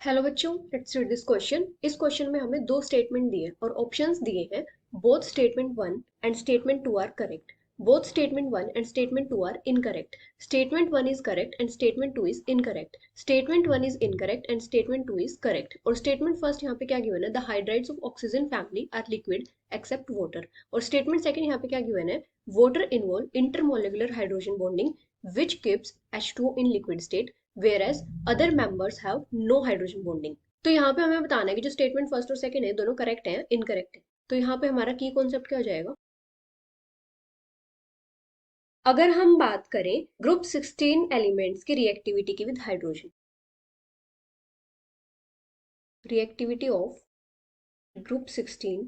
Hello बच्चों, let's read this question. इस question में हमें दो स्टेटमेंट दिए और ऑप्शंस दिए हैं। Both statement one and statement two are correct. Both statement one and statement two are incorrect. Statement one is correct and statement two is incorrect. Statement one is incorrect and statement two is correct. और statement first यहाँ पे क्या given है, the hydrides of oxygen family are liquid except water. और statement second यहाँ पे क्या given है, water involve intermolecular hydrogen bonding which keeps H2O in liquid state whereas other members have no hydrogen bonding। तो यहाँ पे हमें बताना है कि जो स्टेटमेंट फर्स्ट और सेकंड है दोनों करेक्ट है इनकरेक्ट है। तो यहाँ पे हमारा की कॉन्सेप्ट क्या हो जाएगा, अगर हम बात करें ग्रुप 16 एलिमेंट्स की रिएक्टिविटी की with hydrogen, reactivity of group 16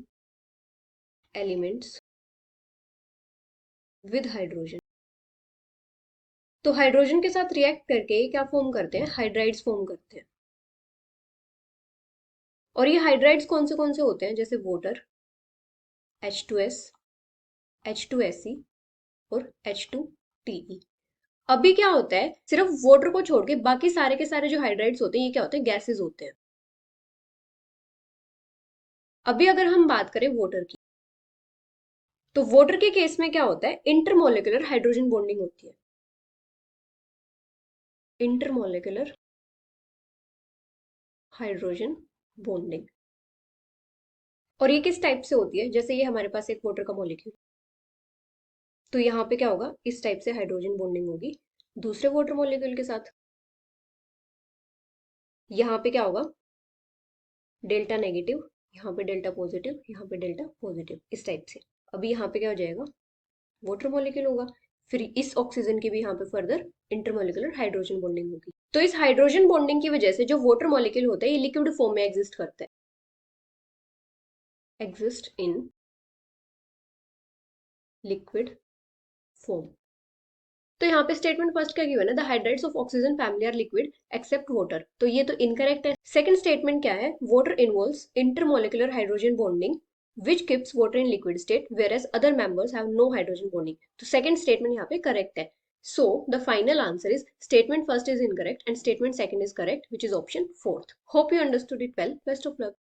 elements with hydrogen, तो हाइड्रोजन के साथ रिएक्ट करके क्या फॉर्म करते हैं, हाइड्राइड्स फॉर्म करते हैं। और ये हाइड्राइड्स कौन से होते हैं, जैसे वाटर, H2S, H2Se और H2Te। अभी क्या होता है, सिर्फ वाटर को छोड़ के बाकी सारे के सारे जो हाइड्राइड्स होते हैं ये क्या होते हैं, गैसेस होते हैं। अभी अगर हम बात करें वाटर की, तो वाटर के केस में क्या होता है, इंटरमोलिकुलर हाइड्रोजन बॉन्डिंग होती है। Intermolecular hydrogen bonding. और ये किस टाइप से होती है, जैसे ये हमारे पास एक वाटर का मॉलिक्यूल, तो यहाँ पे क्या होगा, इस टाइप से हाइड्रोजन बॉन्डिंग होगी दूसरे वाटर मॉलिक्यूल के साथ। यहाँ पे क्या होगा, डेल्टा नेगेटिव, यहाँ पे डेल्टा पॉजिटिव, यहाँ पे डेल्टा पॉजिटिव, इस टाइप से। अभी यहाँ पे क्या हो जाएगा, वाटर मॉलिक्यूल होगा। फिर इस ऑक्सीजन की भी यहाँ पे फर्दर इंटरमोलिकुलर हाइड्रोजन बॉन्डिंग होगी। तो इस हाइड्रोजन बॉन्डिंग की वजह से जो वाटर मॉलिक्यूल होता है ये लिक्विड फॉर्म में एग्जिस्ट करता है, एग्जिस्ट इन लिक्विड फॉर्म। तो यहाँ पे स्टेटमेंट फर्स्ट क्या गिवन है, the hydrides of oxygen family are liquid except water, तो ये तो इनकरेक्ट है। सेकंड स्टेटमेंट क्या है, water involves intermolecular hydrogen bonding which keeps water in liquid state whereas other members have no hydrogen bonding। तो second statement यहाँ पे correct है। So the final answer is statement first is incorrect and statement second is correct, which is option fourth. Hope you understood it well. Best of luck.